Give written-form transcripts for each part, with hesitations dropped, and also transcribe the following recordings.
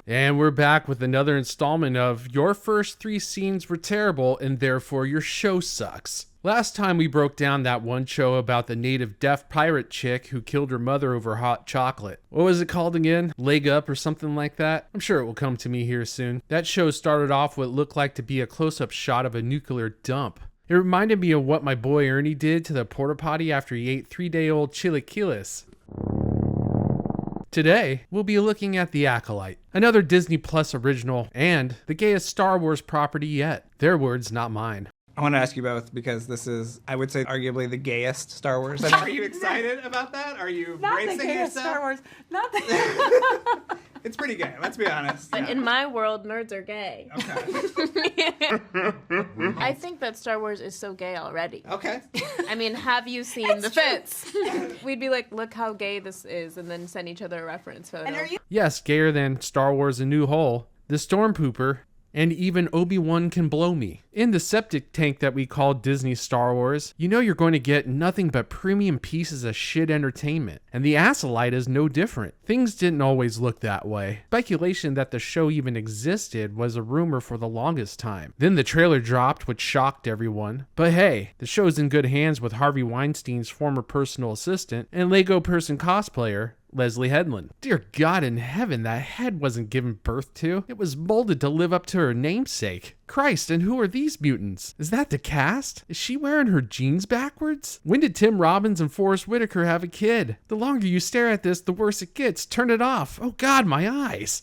And we're back with another installment of Your First 3 Scenes Were Terrible and Therefore Your Show Sucks. Last time we broke down that one show about the native deaf pirate chick who killed her mother over hot chocolate. What was it called again? Leg Up or something like that? I'm sure it will come to me here soon. That show started off what looked like to be a close-up shot of a nuclear dump. It reminded me of what my boy Ernie did to the porta potty after he ate 3-day-old chilaquiles. Today, we'll be looking at The Acolyte, another Disney Plus original and the gayest Star Wars property yet. Their words, not mine. I want to ask you both because this is, I would say, arguably the gayest Star Wars. I mean, are you excited about that? Are you bracing yourself? Star Wars. Not the It's pretty gay, let's be honest. But in my world, nerds are gay. Okay. I think that Star Wars is so gay already. Okay. I mean, have you seen the fits? We'd be like, look how gay this is, and then send each other a reference photo. And are you? Yes, gayer than Star Wars A New Hole, The Stormpooper, and even Obi-Wan Can Blow Me. In the septic tank that we call Disney Star Wars, you know you're going to get nothing but premium pieces of shit entertainment. And The Acolyte is no different. Things didn't always look that way. Speculation that the show even existed was a rumor for the longest time. Then the trailer dropped, which shocked everyone. But hey, the show's in good hands with Harvey Weinstein's former personal assistant and Lego person cosplayer, Leslye Headland. Dear God in heaven, that head wasn't given birth to. It was molded to live up to her namesake. Christ, and who are these mutants? Is that the cast? Is she wearing her jeans backwards? When did Tim Robbins and Forrest Whitaker have a kid? The longer you stare at this, the worse it gets. Turn it off. Oh God, my eyes.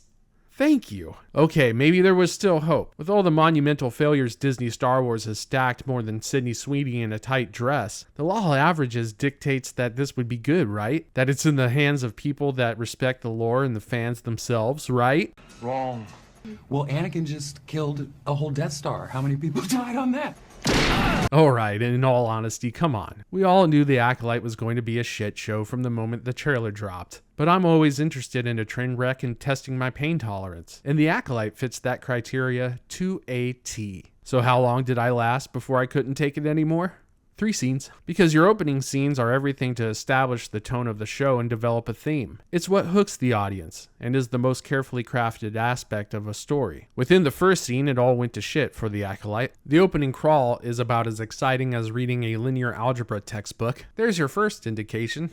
Thank you. Okay, maybe there was still hope. With all the monumental failures Disney Star Wars has stacked more than Sydney Sweeney in a tight dress, the law of averages dictates that this would be good, right? That it's in the hands of people that respect the lore and the fans themselves, right? Wrong. Well, Anakin just killed a whole Death Star. How many people died on that? Alright, and in all honesty, come on. We all knew The Acolyte was going to be a shit show from the moment the trailer dropped. But I'm always interested in a train wreck and testing my pain tolerance. And The Acolyte fits that criteria to a T. So how long did I last before I couldn't take it anymore? 3 scenes. Because your opening scenes are everything to establish the tone of the show and develop a theme. It's what hooks the audience, and is the most carefully crafted aspect of a story. Within the first scene, it all went to shit for The Acolyte. The opening crawl is about as exciting as reading a linear algebra textbook. There's your first indication.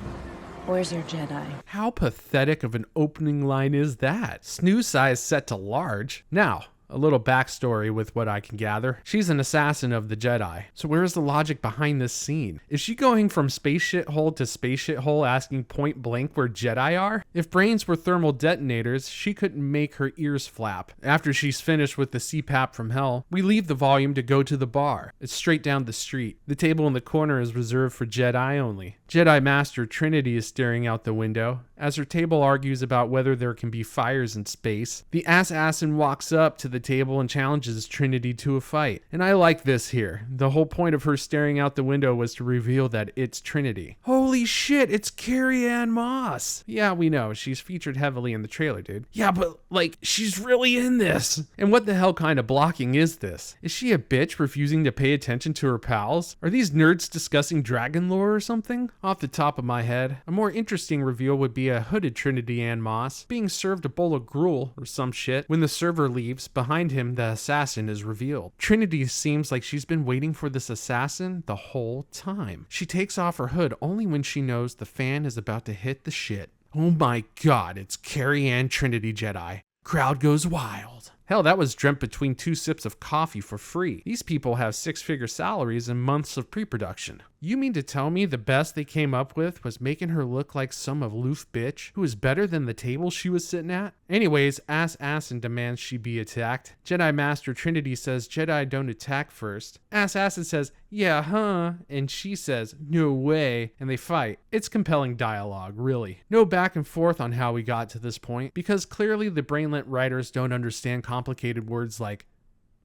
Where's your Jedi? How pathetic of an opening line is that? Snooze size set to large. Now, a little backstory with what I can gather. She's an assassin of the Jedi. So where's the logic behind this scene? Is she going from space shithole to space shithole asking point blank where Jedi are? If brains were thermal detonators, she couldn't make her ears flap. After she's finished with the CPAP from hell, we leave the volume to go to the bar. It's straight down the street. The table in the corner is reserved for Jedi only. Jedi Master Trinity is staring out the window. As her table argues about whether there can be fires in space, the assassin walks up to the table and challenges Trinity to a fight. And I like this here. The whole point of her staring out the window was to reveal that it's Trinity. Holy shit, it's Carrie Anne Moss. Yeah, we know, she's featured heavily in the trailer, dude. Yeah, but like, she's really in this. And what the hell kind of blocking is this? Is she a bitch refusing to pay attention to her pals? Are these nerds discussing dragon lore or something? Off the top of my head, a more interesting reveal would be a hooded Trinity Ann Moss being served a bowl of gruel or some shit. When the server leaves, behind him the assassin is revealed. Trinity seems like she's been waiting for this assassin the whole time. She takes off her hood only when she knows the fan is about to hit the shit. Oh my God, it's Carrie Ann Trinity Jedi. Crowd goes wild. Hell, that was dreamt between 2 sips of coffee for free. These people have 6-figure salaries and months of pre-production. You mean to tell me the best they came up with was making her look like some aloof bitch who was better than the table she was sitting at? Anyways, Assassin demands she be attacked. Jedi Master Trinity says Jedi don't attack first. Assassin says, yeah, huh? And she says, no way. And they fight. It's compelling dialogue, really. No back and forth on how we got to this point, because clearly the brainlet writers don't understand complicated words like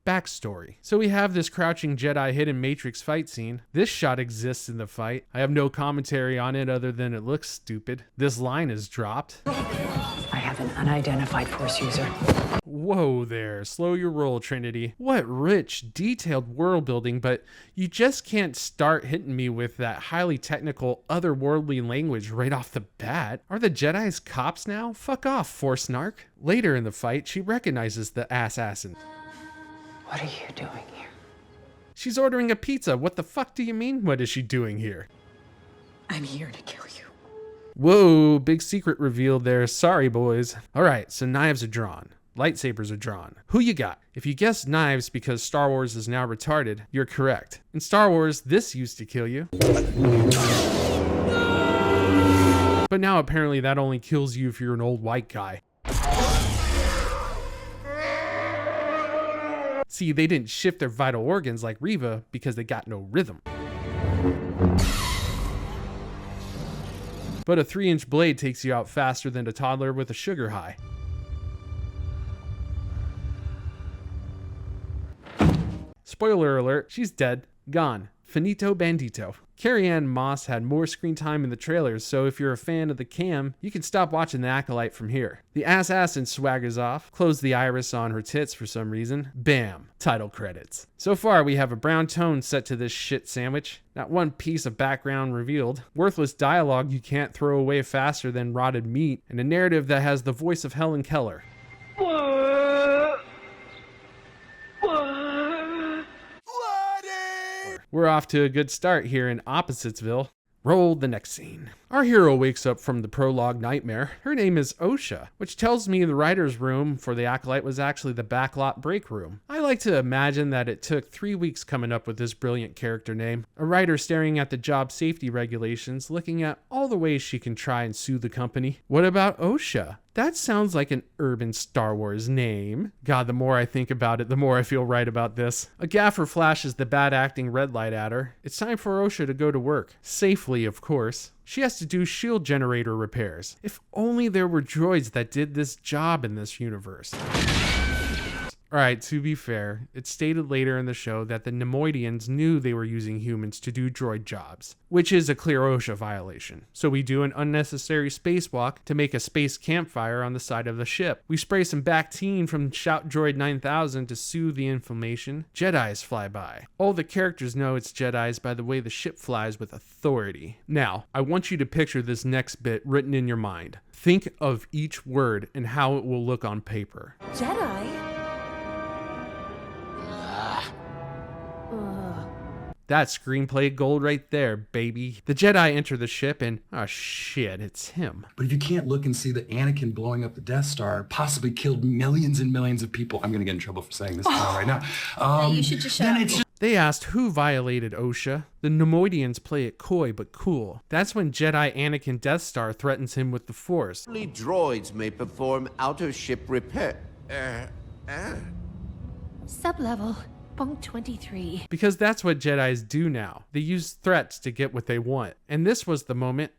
backstory. So we have this crouching Jedi hidden Matrix fight scene. This shot exists in the fight. I have no commentary on it other than it looks stupid. This line is dropped. I have an unidentified Force user. Whoa there, slow your roll, Trinity. What rich, detailed world building, but you just can't start hitting me with that highly technical, otherworldly language right off the bat. Are the Jedi's cops now? Fuck off, Force Narc. Later in the fight, she recognizes the assassin. What are you doing here? She's ordering a pizza. What the fuck do you mean? What is she doing here? I'm here to kill you. Whoa, big secret revealed there. Sorry, boys. All right, so knives are drawn. Lightsabers are drawn. Who you got? If you guessed knives because Star Wars is now retarded, you're correct. In Star Wars, this used to kill you. But now apparently that only kills you if you're an old white guy. See, they didn't shift their vital organs like Reva because they got no rhythm. But a 3-inch blade takes you out faster than a toddler with a sugar high. Spoiler alert, she's dead. Gone. Finito bandito. Carrie Anne Moss had more screen time in the trailers, so if you're a fan of the cam, you can stop watching The Acolyte from here. The assassin swaggers off, close the iris on her tits for some reason. Bam. Title credits. So far, we have a brown tone set to this shit sandwich. Not one piece of background revealed. Worthless dialogue you can't throw away faster than rotted meat, and a narrative that has the voice of Helen Keller. We're off to a good start here in Oppositesville. Roll the next scene. Our hero wakes up from the prologue nightmare. Her name is Osha, which tells me the writer's room for the Acolyte was actually the backlot break room. I like to imagine that it took 3 weeks coming up with this brilliant character name. A writer staring at the job safety regulations, looking at all the ways she can try and sue the company. What about Osha? That sounds like an urban Star Wars name. God, the more I think about it, the more I feel right about this. A gaffer flashes the bad acting red light at her. It's time for Osha to go to work. Safely, of course. She has to do shield generator repairs. If only there were droids that did this job in this universe. Alright, to be fair, it's stated later in the show that the Nemoidians knew they were using humans to do droid jobs, which is a clear OSHA violation. So we do an unnecessary spacewalk to make a space campfire on the side of the ship. We spray some Bactine from Shout Droid 9000 to soothe the inflammation. Jedis fly by. All the characters know it's Jedis by the way the ship flies with authority. Now, I want you to picture this next bit written in your mind. Think of each word and how it will look on paper. Jedi? That's screenplay gold right there, baby. The Jedi enter the ship and, oh shit, it's him. But if you can't look and see that Anakin blowing up the Death Star possibly killed millions and millions of people, I'm gonna get in trouble for saying this right now. You should just shut up. They asked who violated OSHA. The Nemoidians play it coy but cool. That's when Jedi Anakin Death Star threatens him with the Force. Only droids may perform outer ship repair. Sublevel. Bunk 23. Because that's what Jedis do now. They use threats to get what they want. And this was the moment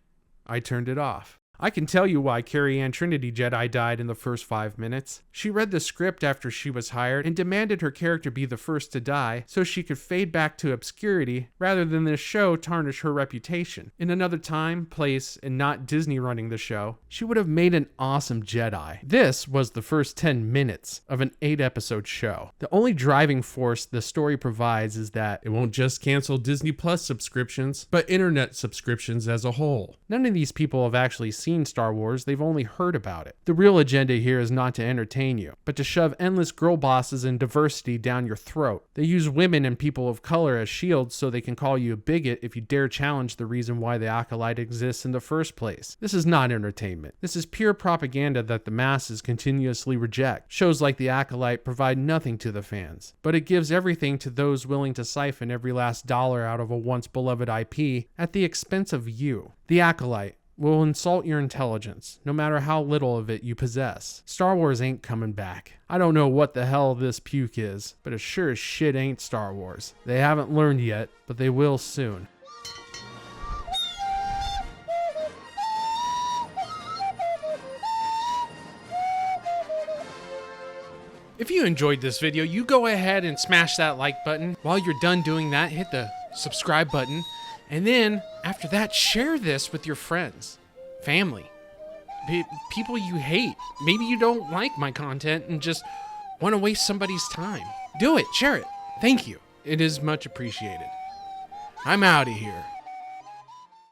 I turned it off. I can tell you why Carrie Anne Trinity Jedi died in the first 5 minutes. She read the script after she was hired and demanded her character be the first to die so she could fade back to obscurity rather than this show tarnish her reputation. In another time, place, and not Disney running the show, she would have made an awesome Jedi. This was the first 10 minutes of an 8-episode show. The only driving force the story provides is that it won't just cancel Disney Plus subscriptions, but internet subscriptions as a whole. None of these people have actually seen Star Wars, they've only heard about it. The real agenda here is not to entertain you, but to shove endless girl bosses and diversity down your throat. They use women and people of color as shields so they can call you a bigot if you dare challenge the reason why the Acolyte exists in the first place. This is not entertainment. This is pure propaganda that the masses continuously reject. Shows like The Acolyte provide nothing to the fans, but it gives everything to those willing to siphon every last dollar out of a once beloved IP at the expense of you. The Acolyte will insult your intelligence, no matter how little of it you possess. Star Wars ain't coming back. I don't know what the hell this puke is, but it sure as shit ain't Star Wars. They haven't learned yet, but they will soon. If you enjoyed this video, you go ahead and smash that like button. While you're done doing that, hit the subscribe button. And then, after that, share this with your friends, family, people you hate. Maybe you don't like my content and just want to waste somebody's time. Do it. Share it. Thank you. It is much appreciated. I'm out of here.